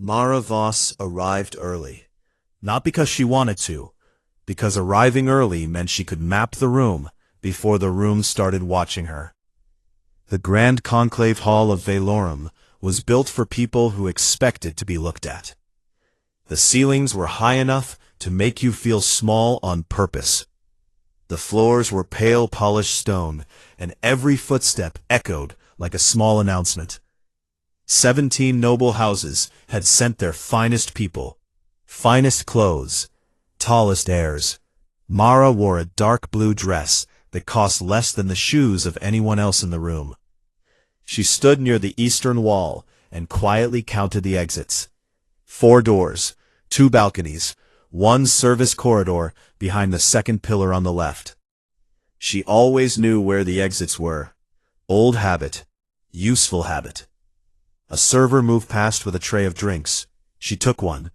Mara Voss arrived early. Not because she wanted to, because arriving early meant she could map the room before the room started watching her. The Grand Conclave Hall of Valorum was built for people who expected to be looked at. The ceilings were high enough to make you feel small on purpose. The floors were pale polished stone, and every footstep echoed like a small announcement. 17 noble houses had sent their finest people, finest clothes, tallest heirs. Mara wore a dark blue dress that cost less than the shoes of anyone else in the room. She stood near the eastern wall and quietly counted the exits. 4 doors, 2 balconies, 1 service corridor behind the second pillar on the left. She always knew where the exits were. Old habit, useful habit. A server moved past with a tray of drinks. She took one,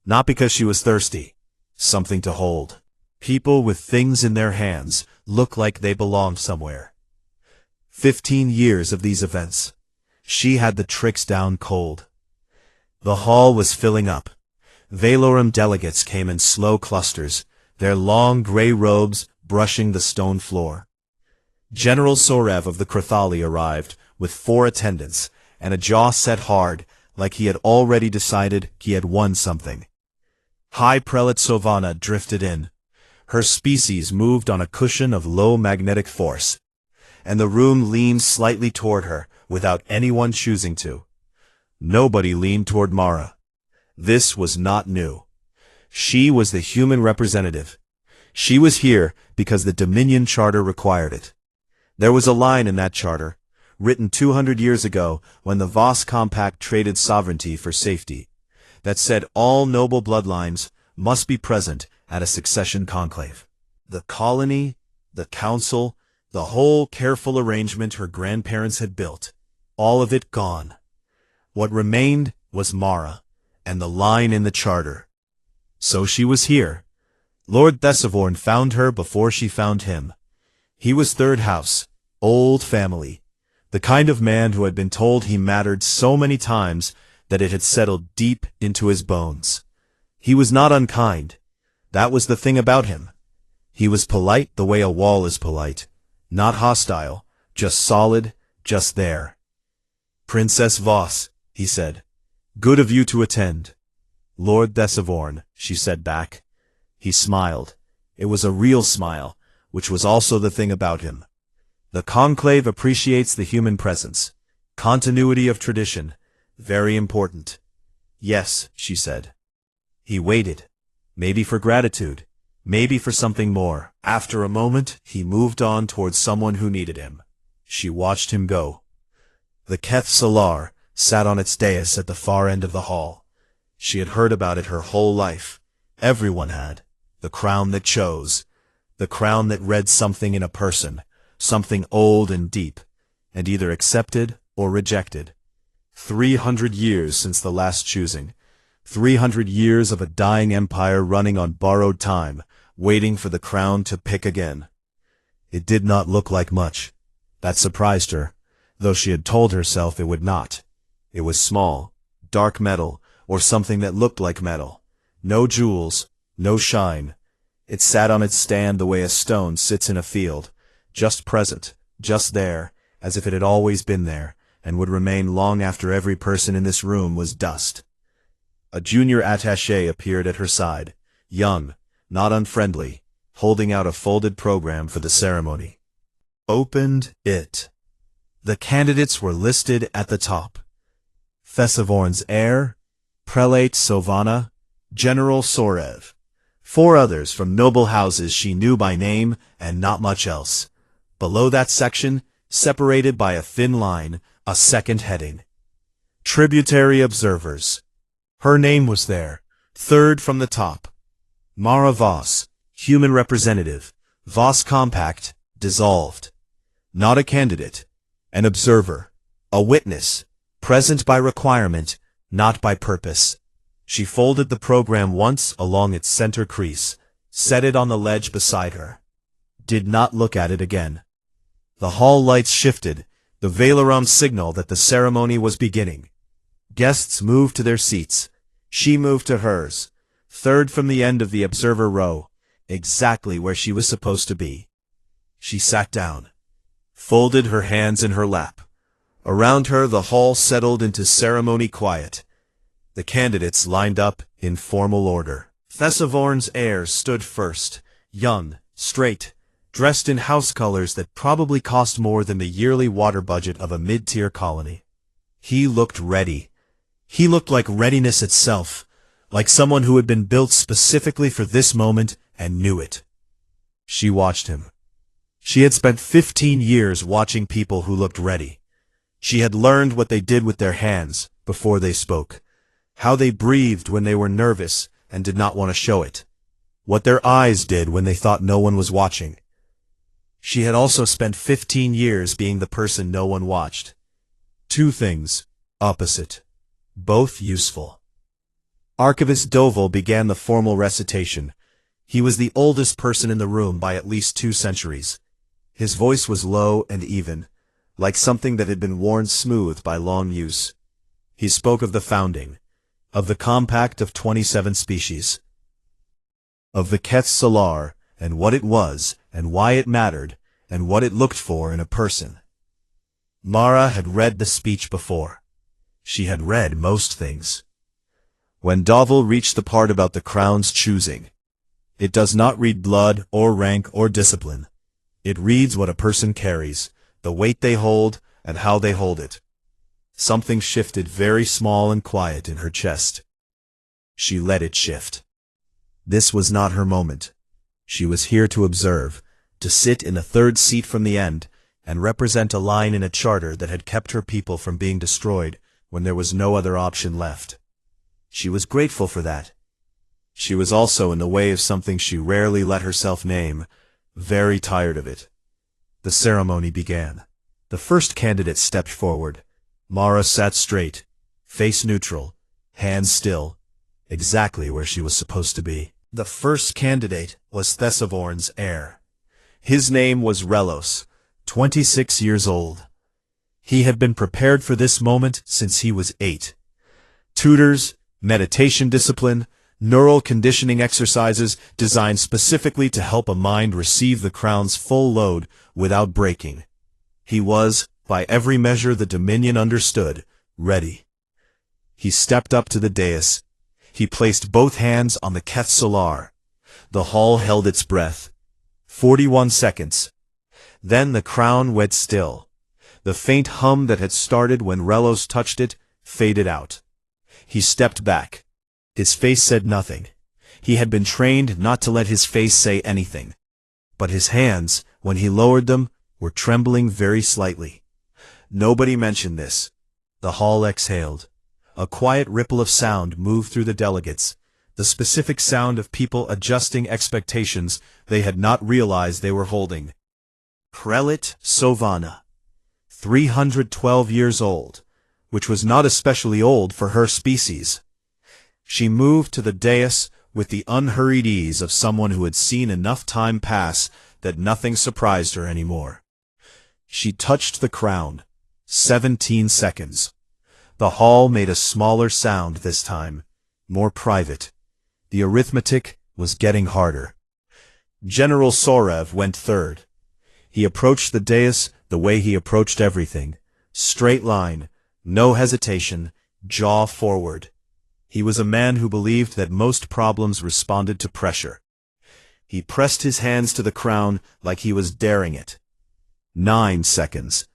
not because she was thirsty, something to hold. People with things in their hands look like they belonged somewhere. 15 years of these events. She had the tricks down cold. The hall was filling up. Valorum delegates came in slow clusters, their long gray robes brushing the stone floor. General Sorev of the Krathali arrived with 4 attendants, and a jaw set hard, like he had already decided he had won something. High Prelate Sovana drifted in. Her species moved on a cushion of low magnetic force, and the room leaned slightly toward her without anyone choosing to. Nobody leaned toward Mara. This was not new. She was the human representative. She was here because the Dominion Charter required it. There was a line in that charter, written 200 years ago when the Voss Compact traded sovereignty for safety, that said all noble bloodlines must be present at a succession conclave. The colony, the council, the whole careful arrangement her grandparents had built, all of it gone. What remained was Mara, and the line in the charter. So she was here. Lord Thessavorn found her before she found him. He was third house, old family, the kind of man who had been told he mattered so many times that it had settled deep into his bones. He was not unkind. That was the thing about him. He was polite the way a wall is polite, not hostile, just solid, just there. "Princess Voss," he said, "good of you to attend." "Lord Thessavorn," she said back. He smiled. It was a real smile, which was also the thing about him. The conclave appreciates the human presence. Continuity of tradition. Very important. "Yes," she said. He waited. Maybe for gratitude. Maybe for something more. After a moment, he moved on towards someone who needed him. She watched him go. The Keth Salar sat on its dais at the far end of the hall. She had heard about it her whole life. Everyone had. The crown that chose. The crown that read something in a person. Something old and deep, and either accepted or rejected. 300 years since the last choosing. 300 years of a dying empire running on borrowed time, waiting for the crown to pick again. It did not look like much. That surprised her, though she had told herself it would not. It was small, dark metal, or something that looked like metal. No jewels, no shine. It sat on its stand the way a stone sits in a field, just present, just there, as if it had always been there, and would remain long after every person in this room was dust. A junior attaché appeared at her side, young, not unfriendly, holding out a folded program for the ceremony. Opened it. The candidates were listed at the top. Thessavorn's heir, Prelate Sovana, General Sorev. 4 others from noble houses she knew by name and not much else. Below that section, separated by a thin line, a second heading. Tributary Observers. Her name was there, 3rd from the top. Mara Voss, Human Representative, Voss Compact, dissolved. Not a candidate, an observer, a witness, present by requirement, not by purpose. She folded the program once along its center crease, set it on the ledge beside her. Did not look at it again. The hall lights shifted, the Valorum signal that the ceremony was beginning. Guests moved to their seats, She moved to hers, third from the end of the observer row, exactly where she was supposed to be. She sat down, folded her hands in her lap. Around her the hall settled into ceremony quiet. The candidates lined up in formal order. Thessavorn's heir stood first, young, straight, dressed in house colors that probably cost more than the yearly water budget of a mid-tier colony. He looked ready. He looked like readiness itself, like someone who had been built specifically for this moment and knew it. She watched him. She had spent 15 years watching people who looked ready. She had learned what they did with their hands before they spoke, how they breathed when they were nervous and did not want to show it, what their eyes did when they thought no one was watching. She had also spent 15 years being the person no one watched. Two things, opposite, both useful. Archivist Doval began the formal recitation. He was the oldest person in the room by at least 2 centuries. His voice was low and even, like something that had been worn smooth by long use. He spoke of the founding, of the compact of 27 species, of the Keth Solar, and what it was, and why it mattered, and what it looked for in a person. Mara had read the speech before. She had read most things. When Doval reached the part about the crown's choosing, it does not read blood or rank or discipline. It reads what a person carries, the weight they hold, and how they hold it. Something shifted very small and quiet in her chest. She let it shift. This was not her moment. She was here to observe, to sit in the third seat from the end, and represent a line in a charter that had kept her people from being destroyed when there was no other option left. She was grateful for that. She was also in the way of something she rarely let herself name, very tired of it. The ceremony began. The first candidate stepped forward. Mara sat straight, face neutral, hands still, exactly where she was supposed to be. The first candidate was Thessavorn's heir. His name was Relos, 26 years old. He had been prepared for this moment since he was 8. Tutors, meditation discipline, neural conditioning exercises designed specifically to help a mind receive the crown's full load without breaking. He was, by every measure the Dominion understood, ready. He stepped up to the dais. He placed both hands on the Keth Solar. The hall held its breath. 41 seconds. Then the crown went still. The faint hum that had started when Relos touched it faded out. He stepped back. His face said nothing. He had been trained not to let his face say anything. But his hands, when he lowered them, were trembling very slightly. Nobody mentioned this. The hall exhaled. A quiet ripple of sound moved through the delegates, the specific sound of people adjusting expectations they had not realized they were holding. Prelate Sovana, 312 years old, which was not especially old for her species. She moved to the dais with the unhurried ease of someone who had seen enough time pass that nothing surprised her anymore. She touched the crown. 17 seconds. The hall made a smaller sound this time, more private. The arithmetic was getting harder. General Sorev went third. He approached the dais the way he approached everything. Straight line, no hesitation, jaw forward. He was a man who believed that most problems responded to pressure. He pressed his hands to the crown like he was daring it. 9 seconds.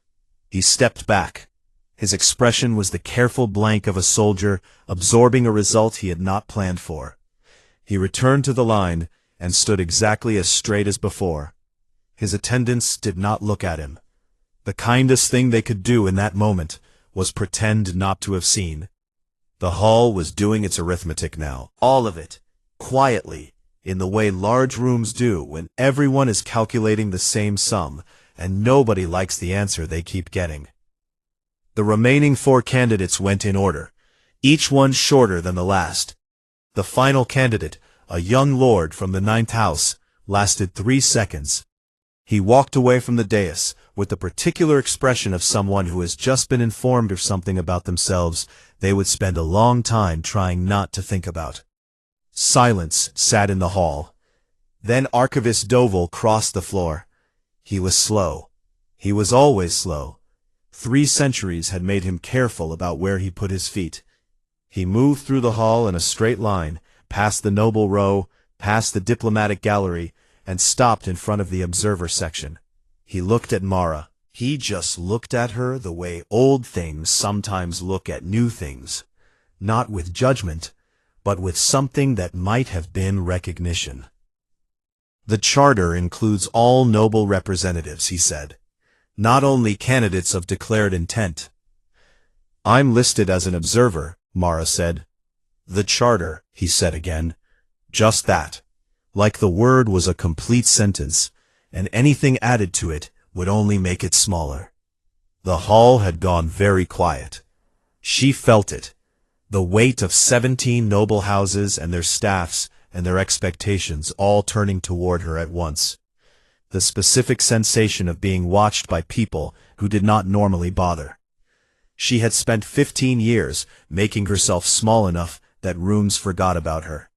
He stepped back. His expression was the careful blank of a soldier absorbing a result he had not planned for. He returned to the line and stood exactly as straight as before. His attendants did not look at him. The kindest thing they could do in that moment was pretend not to have seen. The hall was doing its arithmetic now, all of it, quietly, in the way large rooms do when everyone is calculating the same sum, and nobody likes the answer they keep getting. The remaining 4 candidates went in order, each one shorter than the last. The final candidate, a young lord from the 9th house, lasted 3 seconds. He walked away from the dais with the particular expression of someone who has just been informed of something about themselves they would spend a long time trying not to think about. Silence sat in the hall. Then Archivist Doval crossed the floor. He was slow. He was always slow. 3 centuries had made him careful about where he put his feet. He moved through the hall in a straight line, past the noble row, past the diplomatic gallery, and stopped in front of the observer section. He looked at Mara. He just looked at her the way old things sometimes look at new things, not with judgment, but with something that might have been recognition. The charter includes all noble representatives, he said, not only candidates of declared intent. I'm listed as an observer, Mara said. The charter, he said again. Just that. Like the word was a complete sentence, and anything added to it would only make it smaller. The hall had gone very quiet. She felt it. The weight of 17 noble houses and their staffs and their expectations all turning toward her at once. The specific sensation of being watched by people who did not normally bother. She had spent 15 years making herself small enough that rooms forgot about her.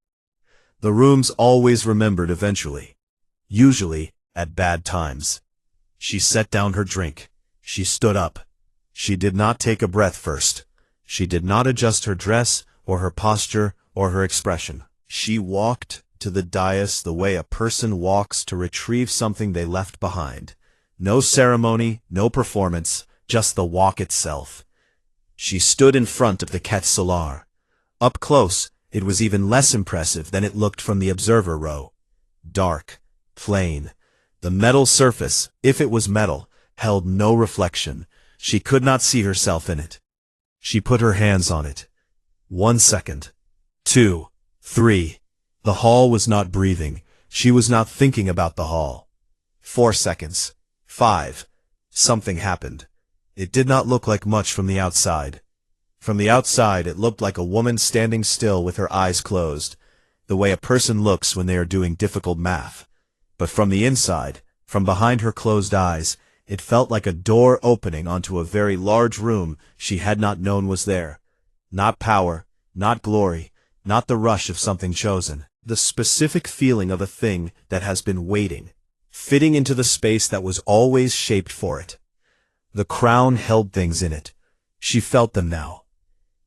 The rooms always remembered eventually, usually at bad times. She set down her drink. She stood up. She did not take a breath first. She did not adjust her dress or her posture or her expression. She walked to the dais the way a person walks to retrieve something they left behind. No ceremony, no performance, just the walk itself. She stood in front of the Quête Solar. Up close, it was even less impressive than it looked from the observer row. Dark, plain. The metal surface, if it was metal, held no reflection. She could not see herself in it. She put her hands on it. 1 second. 2. 3. The hall was not breathing. She was not thinking about the hall. 4 seconds. 5. Something happened. It did not look like much from the outside. From the outside, it looked like a woman standing still with her eyes closed, the way a person looks when they are doing difficult math. But from the inside, from behind her closed eyes, it felt like a door opening onto a very large room she had not known was there. Not power, not glory, not the rush of something chosen. The specific feeling of a thing that has been waiting, fitting into the space that was always shaped for it. The crown held things in it. She felt them now.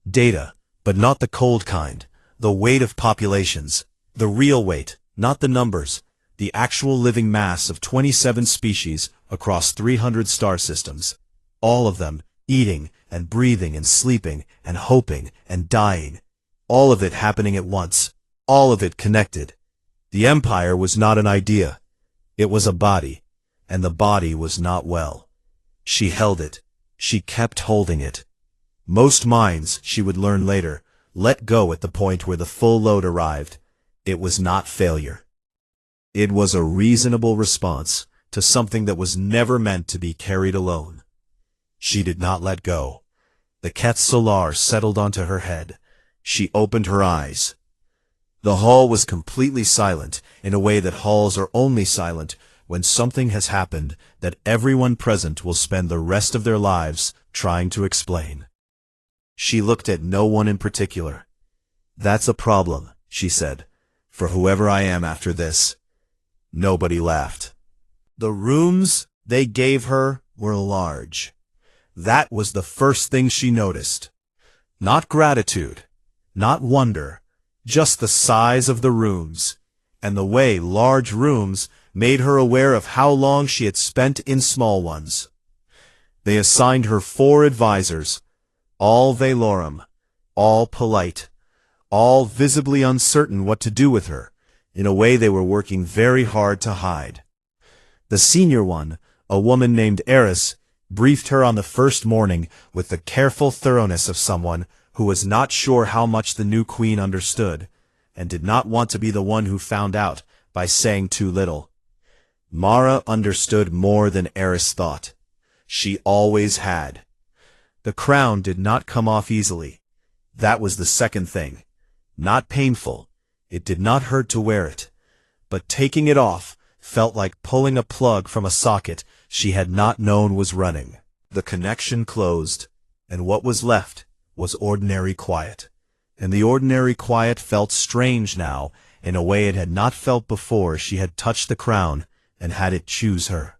Data, but not the cold kind. The weight of populations. The real weight, not the numbers. The actual living mass of 27 species across 300 star systems. All of them, eating and breathing and sleeping and hoping and dying. All of it happening at once. All of it connected. The empire was not an idea. It was a body, and the body was not well. She held it. She kept holding it. Most minds, she would learn later, let go at the point where the full load arrived. It was not failure. It was a reasonable response to something that was never meant to be carried alone. She did not let go. The Quête Solar settled onto her head. She opened her eyes. The hall was completely silent, in a way that halls are only silent when something has happened that everyone present will spend the rest of their lives trying to explain. She looked at no one in particular. That's a problem, she said, for whoever I am after this. Nobody laughed. The rooms they gave her were large. That was the first thing she noticed. Not gratitude, not wonder, just the size of the rooms, and the way large rooms made her aware of how long she had spent in small ones. They assigned her 4 advisors, all valorum, all polite, all visibly uncertain what to do with her, in a way they were working very hard to hide. The senior one, a woman named Eris, briefed her on the first morning with the careful thoroughness of someone who was not sure how much the new queen understood, and did not want to be the one who found out by saying too little. Mara understood more than Eris thought. She always had. The crown did not come off easily. That was the second thing. Not painful. It did not hurt to wear it. But taking it off felt like pulling a plug from a socket she had not known was running. The connection closed, and what was left was ordinary quiet. And the ordinary quiet felt strange now, in a way it had not felt before she had touched the crown and had it choose her.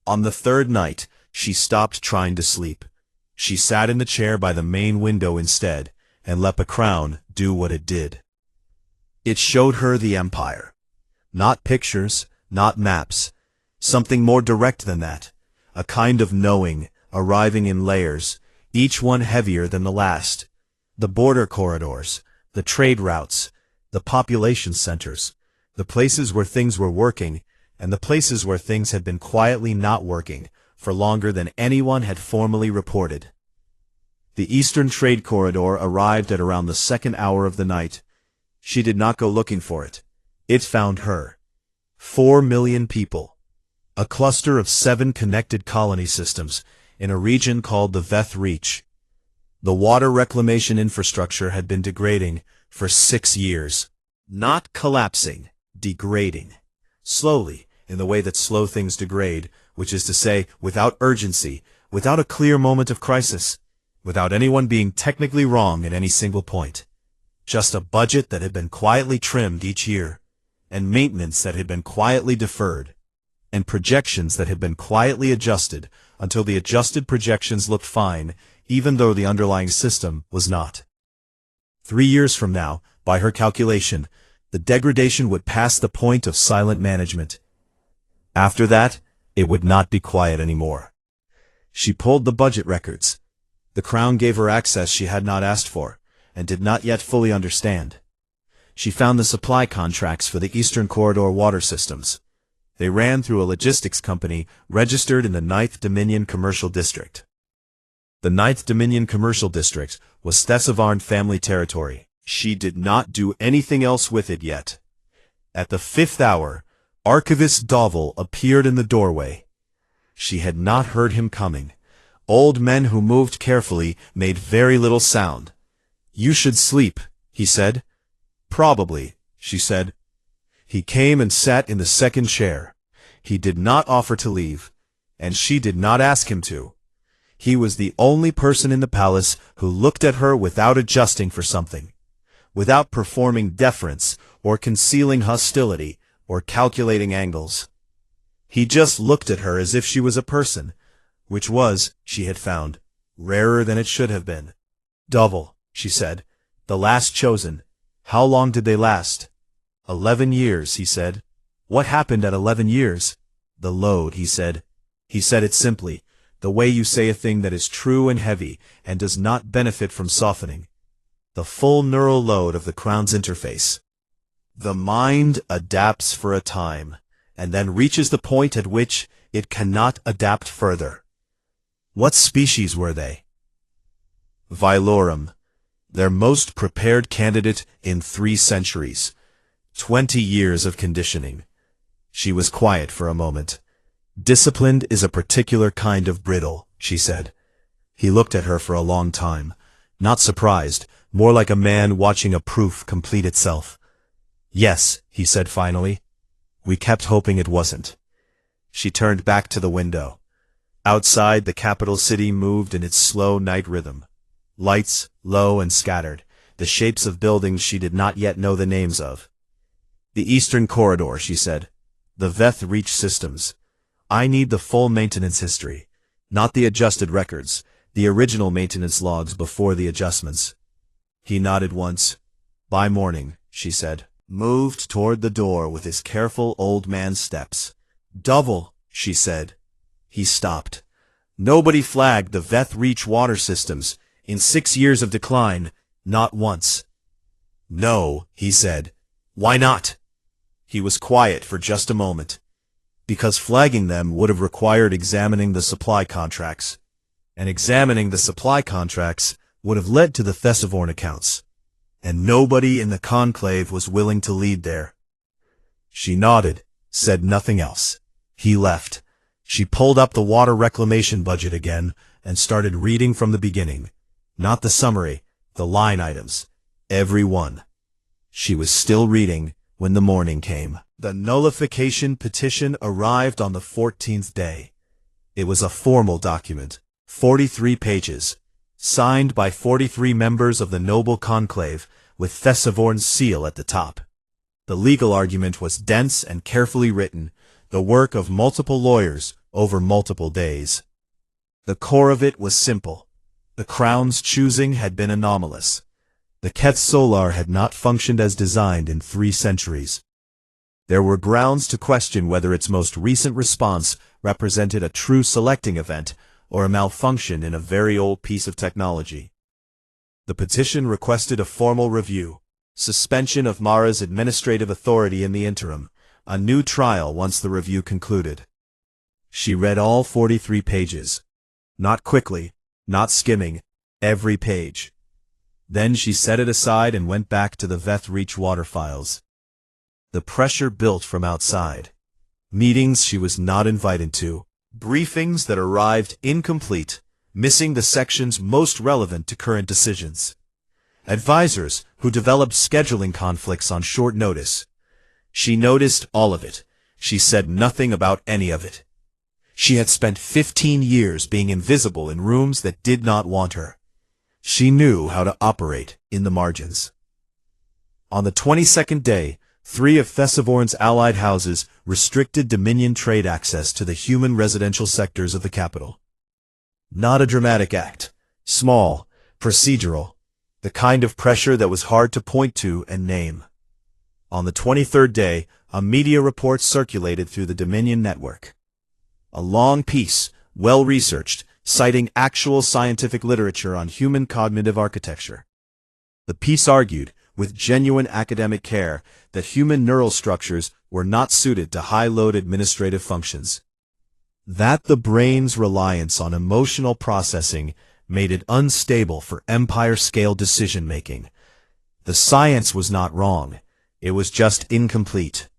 On the third night, she stopped trying to sleep. She sat in the chair by the main window instead, and let the crown do what it did. It showed her the Empire. Not pictures, not maps. Something more direct than that. A kind of knowing, arriving in layers, each one heavier than the last. The border corridors, the trade routes, the population centers, the places where things were working, and the places where things had been quietly not working, for longer than anyone had formally reported. The Eastern Trade Corridor arrived at around the second hour of the night. She did not go looking for it. It found her. 4 million people. A cluster of 7 connected colony systems in a region called the Veth Reach. The water reclamation infrastructure had been degrading for 6 years. Not collapsing, degrading. Slowly, in the way that slow things degrade, which is to say, without urgency, without a clear moment of crisis, without anyone being technically wrong at any single point. Just a budget that had been quietly trimmed each year, and maintenance that had been quietly deferred, and projections that had been quietly adjusted until the adjusted projections looked fine, even though the underlying system was not. 3 years from now, by her calculation, the degradation would pass the point of silent management. After that, it would not be quiet anymore. She pulled the budget records. The Crown gave her access she had not asked for, and did not yet fully understand. She found the supply contracts for the Eastern Corridor water systems. They ran through a logistics company registered in the 9th Dominion Commercial District. The 9th Dominion Commercial District was Thesavarn family territory. She did not do anything else with it yet. At the 5th hour, Archivist Dovel appeared in the doorway. She had not heard him coming. Old men who moved carefully made very little sound. "You should sleep," he said. "Probably," she said. He came and sat in the second chair. He did not offer to leave, and she did not ask him to. He was the only person in the palace who looked at her without adjusting for something, without performing deference or concealing hostility or calculating angles. He just looked at her as if she was a person, which was, she had found, rarer than it should have been. "Dovel," she said, "the last chosen. How long did they last?" 11 years, he said. "What happened at 11 years?" "The load," he said. He said it simply, the way you say a thing that is true and heavy and does not benefit from softening. The full neural load of the Crown's interface. The mind adapts for a time, and then reaches the point at which it cannot adapt further. What species were they? Vilorum, their most prepared candidate in 3 centuries. 20 years of conditioning. She was quiet for a moment. "Disciplined is a particular kind of brittle," she said. He looked at her for a long time, not surprised, more like a man watching a proof complete itself. "Yes," he said finally. "We kept hoping it wasn't." She turned back to the window. Outside, the capital city moved in its slow night rhythm. Lights, low and scattered, the shapes of buildings she did not yet know the names of. "The Eastern Corridor," she said. "The Veth Reach systems. I need the full maintenance history, not the adjusted records, the original maintenance logs before the adjustments." He nodded once. "By morning," she said. Moved toward the door with his careful old man steps. "Dovel," she said. He stopped. Nobody flagged the Veth Reach water systems in 6 years of decline, not once. "No," he said. "Why not?" He was quiet for just a moment. Because flagging them would have required examining the supply contracts. And examining the supply contracts would have led to the Thesavarn accounts. And nobody in the conclave was willing to lead there. She nodded, said nothing else. He left. She pulled up the water reclamation budget again and started reading from the beginning. Not the summary, the line items. Every one. She was still reading when the morning came. The nullification petition arrived on the 14th day. It was a formal document, 43 pages, signed by 43 members of the noble conclave, with Thessavorn's seal at the top. The legal argument was dense and carefully written, the work of multiple lawyers over multiple days. The core of it was simple. The crown's choosing had been anomalous. The Keth Solar had not functioned as designed in 3 centuries. There were grounds to question whether its most recent response represented a true selecting event or a malfunction in a very old piece of technology. The petition requested a formal review, suspension of Mara's administrative authority in the interim, a new trial once the review concluded. She read all 43 pages. Not quickly, not skimming, every page. Then she set it aside and went back to the Veth Reach water files. The pressure built from outside. Meetings she was not invited to. Briefings that arrived incomplete, missing the sections most relevant to current decisions. Advisors who developed scheduling conflicts on short notice. She noticed all of it. She said nothing about any of it. She had spent 15 years being invisible in rooms that did not want her. She knew how to operate in the margins. On the 22nd day, 3 of Thessavorn's allied houses restricted Dominion trade access to the human residential sectors of the capital. Not a dramatic act. Small, procedural, the kind of pressure that was hard to point to and name. On the 23rd day, a media report circulated through the Dominion network. A long piece, well-researched, citing actual scientific literature on human cognitive architecture. The piece argued, with genuine academic care, that human neural structures were not suited to high-load administrative functions. That the brain's reliance on emotional processing made it unstable for empire-scale decision-making. The science was not wrong. It was just incomplete.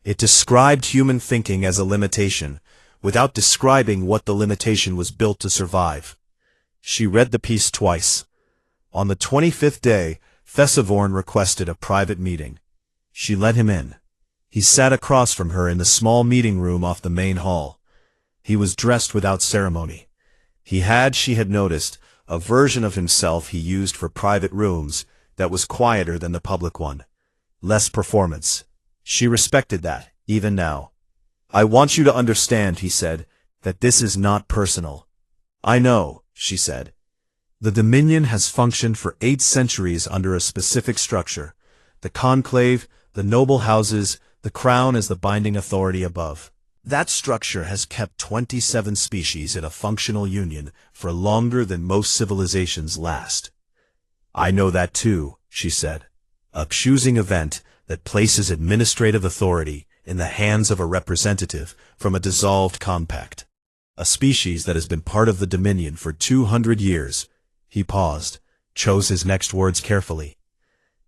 It described human thinking as a limitation, without describing what the limitation was built to survive. She read the piece twice. On the 25th day, Thessavorn requested a private meeting. She let him in. He sat across from her in the small meeting room off the main hall. He was dressed without ceremony. He had, she had noticed, a version of himself he used for private rooms that was quieter than the public one. Less performance. She respected that, even now. "I want you to understand," he said, "that this is not personal." "I know," she said. "The Dominion has functioned for 8 centuries under a specific structure. The conclave, the noble houses, the crown as the binding authority above. That structure has kept 27 species in a functional union for longer than most civilizations last." "I know that too," she said. "A choosing event that places administrative authority in the hands of a representative from a dissolved compact. A species that has been part of the Dominion for 200 years. He paused, chose his next words carefully.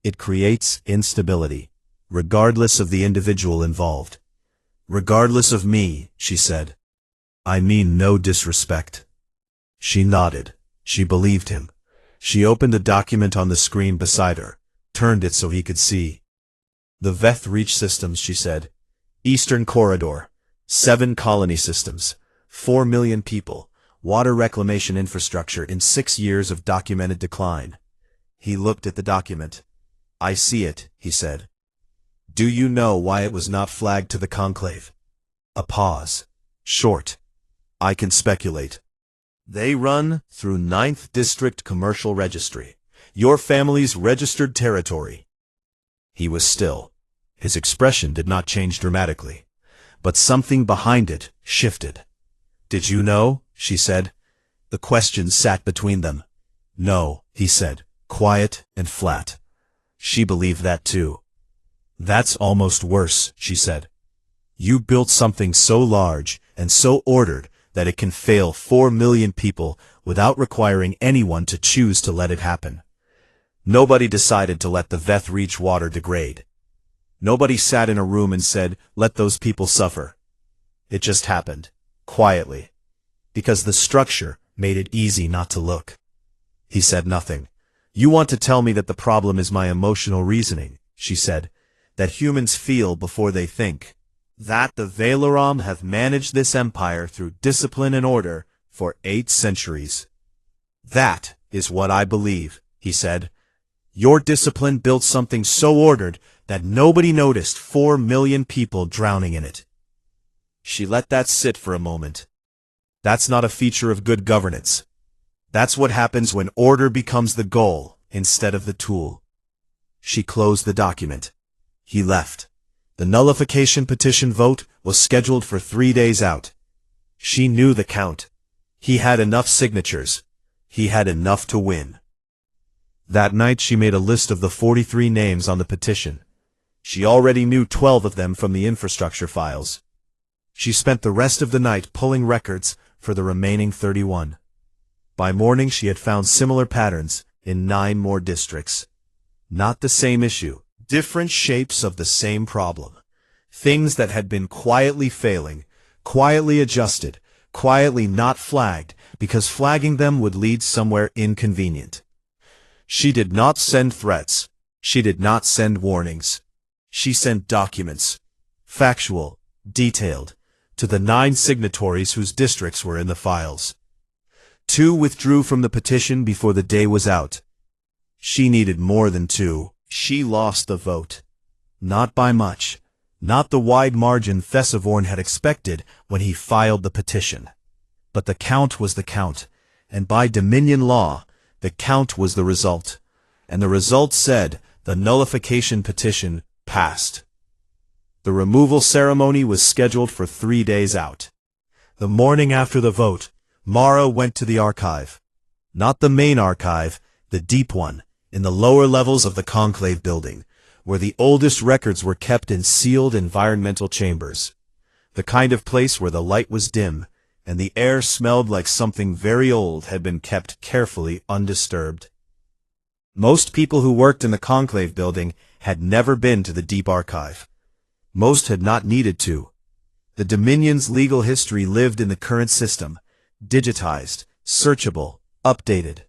"It creates instability, regardless of the individual involved." "Regardless of me," she said. "I mean no disrespect." She nodded. She believed him. She opened the document on the screen beside her, turned it so he could see. "The Veth Reach systems," she said. "Eastern Corridor. 7 colony systems. 4 million people. Water reclamation infrastructure in 6 years of documented decline." He looked at the document. "I see it," he said. "Do you know why it was not flagged to the conclave?" A pause. Short. "I can speculate. They run through 9th District Commercial Registry, your family's registered territory." He was still. His expression did not change dramatically, but something behind it shifted. "Did you know?" she said. The question sat between them. "No," he said, quiet and flat. She believed that too. "That's almost worse," she said. "You built something so large and so ordered that it can fail 4 million people without requiring anyone to choose to let it happen. Nobody decided to let the Veth Reach water degrade. Nobody sat in a room and said, 'Let those people suffer.' It just happened, quietly, because the structure made it easy not to look." He said nothing. "You want to tell me that the problem is my emotional reasoning," she said, "that humans feel before they think, that the Valoram have managed this empire through discipline and order for 8 centuries. That is what I believe, he said. Your discipline built something so ordered that nobody noticed 4 million people drowning in it. She let that sit for a moment. That's not a feature of good governance. That's what happens when order becomes the goal instead of the tool. She closed the document. He left. The nullification petition vote was scheduled for 3 days out. She knew the count. He had enough signatures. He had enough to win. That night she made a list of the 43 names on the petition. She already knew 12 of them from the infrastructure files. She spent the rest of the night pulling records for the remaining 31. By morning she had found similar patterns in 9 more districts. Not the same issue, different shapes of the same problem. Things that had been quietly failing, quietly adjusted, quietly not flagged, because flagging them would lead somewhere inconvenient. She did not send threats. She did not send warnings. She sent documents, factual, detailed, to the 9 signatories whose districts were in the files. 2 withdrew from the petition before the day was out. She needed more than 2. She lost the vote. Not by much. Not the wide margin Thessavorn had expected when he filed the petition. But the count was the count, and by Dominion law, the count was the result. And the result said the nullification petition passed. The removal ceremony was scheduled for 3 days out. The morning after the vote, Mara went to the archive. Not the main archive, the deep one, in the lower levels of the conclave building, where the oldest records were kept in sealed environmental chambers. The kind of place where the light was dim, and the air smelled like something very old had been kept carefully undisturbed. Most people who worked in the conclave building had never been to the deep archive. Most had not needed to. The Dominion's legal history lived in the current system, digitized, searchable, updated.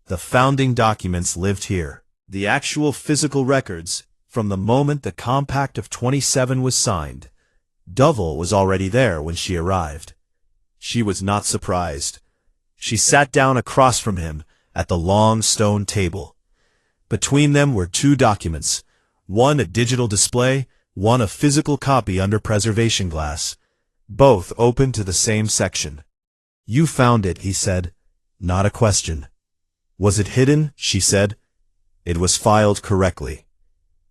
The founding documents lived here. The actual physical records, from the moment the Compact of 27 was signed. Duvall was already there when she arrived. She was not surprised. She sat down across from him at the long stone table. Between them were 2 documents, one a digital display, one a physical copy under preservation glass, both open to the same section. You found it, he said. Not a question. Was it hidden? She said. It was filed correctly.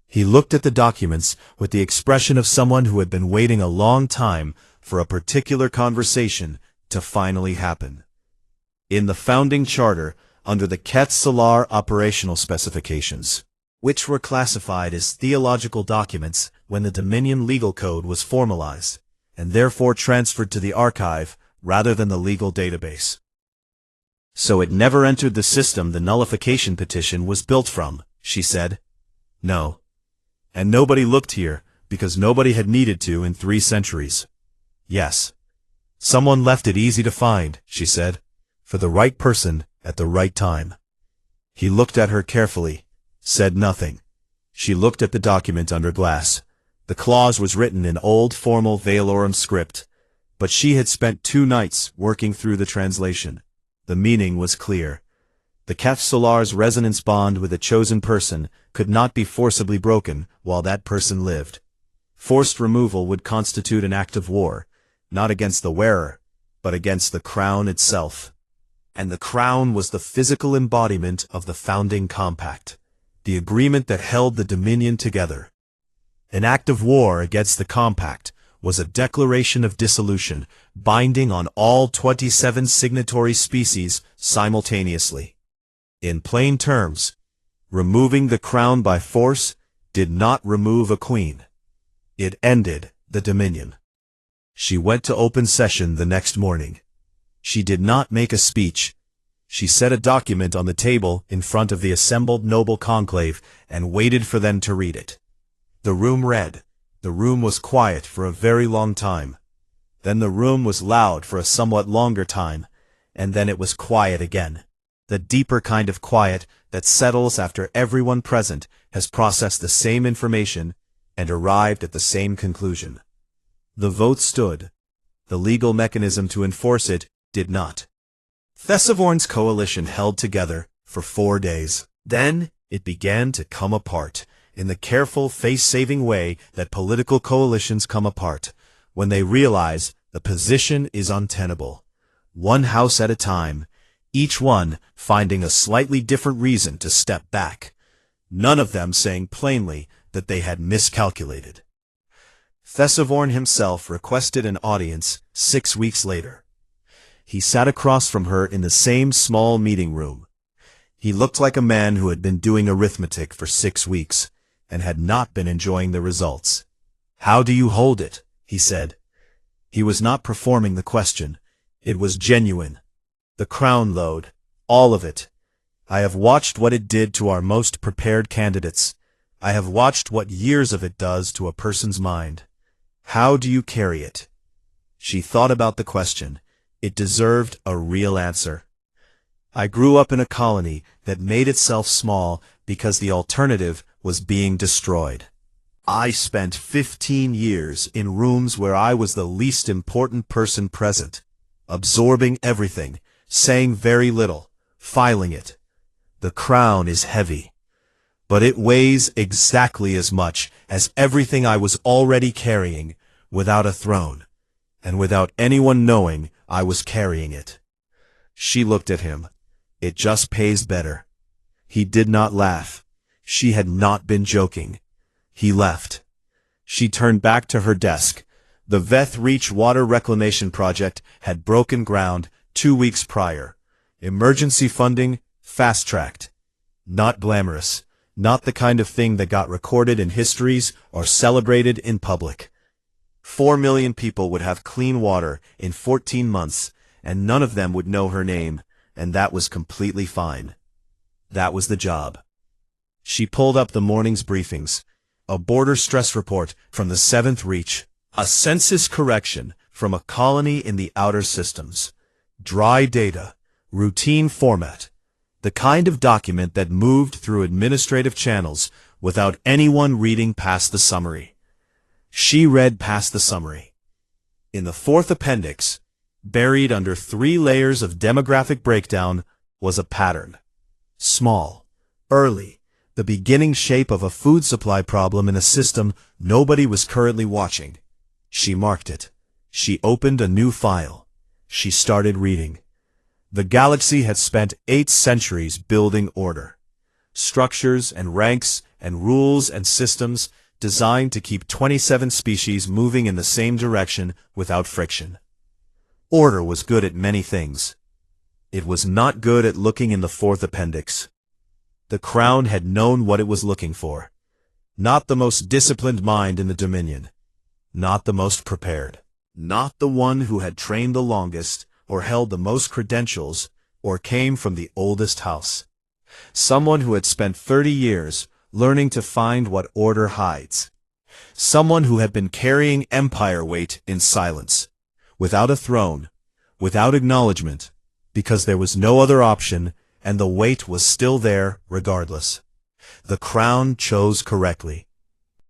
He looked at the documents with the expression of someone who had been waiting a long time for a particular conversation to finally happen. In the founding charter, under the Ket Solar operational specifications, which were classified as theological documents when the Dominion legal code was formalized, and therefore transferred to the archive rather than the legal database. So it never entered the system the nullification petition was built from, she said. No. And nobody looked here, because nobody had needed to in 3 centuries. Yes. Someone left it easy to find, she said, for the right person at the right time. He looked at her carefully, said nothing. She looked at the document under glass. The clause was written in old formal Valorum script, but she had spent 2 nights working through the translation. The meaning was clear. The Ket Solar's resonance bond with a chosen person could not be forcibly broken while that person lived. Forced removal would constitute an act of war, not against the wearer, but against the crown itself. And the crown was the physical embodiment of the founding compact, the agreement that held the Dominion together. An act of war against the compact was a declaration of dissolution, binding on all 27 signatory species simultaneously. In plain terms, removing the crown by force did not remove a queen. It ended the Dominion. She went to open session the next morning. She did not make a speech. She set a document on the table in front of the assembled noble conclave and waited for them to read it. The room read. The room was quiet for a very long time. Then the room was loud for a somewhat longer time, and then it was quiet again. The deeper kind of quiet that settles after everyone present has processed the same information and arrived at the same conclusion. The vote stood. The legal mechanism to enforce it did not. Thesavorn's coalition held together for 4 days. Then, it began to come apart, in the careful, face-saving way that political coalitions come apart, when they realize the position is untenable. One house at a time, each one finding a slightly different reason to step back, none of them saying plainly that they had miscalculated. Thesavorn himself requested an audience 6 weeks later. He sat across from her in the same small meeting room. He looked like a man who had been doing arithmetic for 6 weeks and had not been enjoying the results. "How do you hold it?" he said. He was not performing the question. It was genuine. The crown load, all of it. I have watched what it did to our most prepared candidates. I have watched what years of it does to a person's mind. How do you carry it? She thought about the question. It deserved a real answer. I grew up in a colony that made itself small because the alternative was being destroyed. I spent 15 years in rooms where I was the least important person present, absorbing everything, saying very little, filing it. The crown is heavy, but it weighs exactly as much as everything I was already carrying without a throne, and without anyone knowing I was carrying it. She looked at him. It just pays better. He did not laugh. She had not been joking. He left. She turned back to her desk. The Veth Reach water reclamation project had broken ground 2 weeks prior. Emergency funding, fast-tracked. Not glamorous. Not the kind of thing that got recorded in histories or celebrated in public. 4 million people would have clean water in 14 months, and none of them would know her name, and that was completely fine. That was the job. She pulled up the morning's briefings. A border stress report from the 7th Reach. A census correction from a colony in the outer systems. Dry data. Routine format. The kind of document that moved through administrative channels without anyone reading past the summary. She read past the summary. In the 4th appendix, buried under 3 layers of demographic breakdown, was a pattern. Small, early, the beginning shape of a food supply problem in a system nobody was currently watching. She marked it. She opened a new file. She started reading. The galaxy had spent 8 centuries building order. Structures and ranks and rules and systems designed to keep 27 species moving in the same direction without friction. Order was good at many things. It was not good at looking in the 4th appendix. The crown had known what it was looking for. Not the most disciplined mind in the Dominion. Not the most prepared. Not the one who had trained the longest, or held the most credentials, or came from the oldest house. Someone who had spent 30 years learning to find what order hides. Someone who had been carrying empire weight in silence, without a throne, without acknowledgement, because there was no other option, and the weight was still there regardless. The crown chose correctly.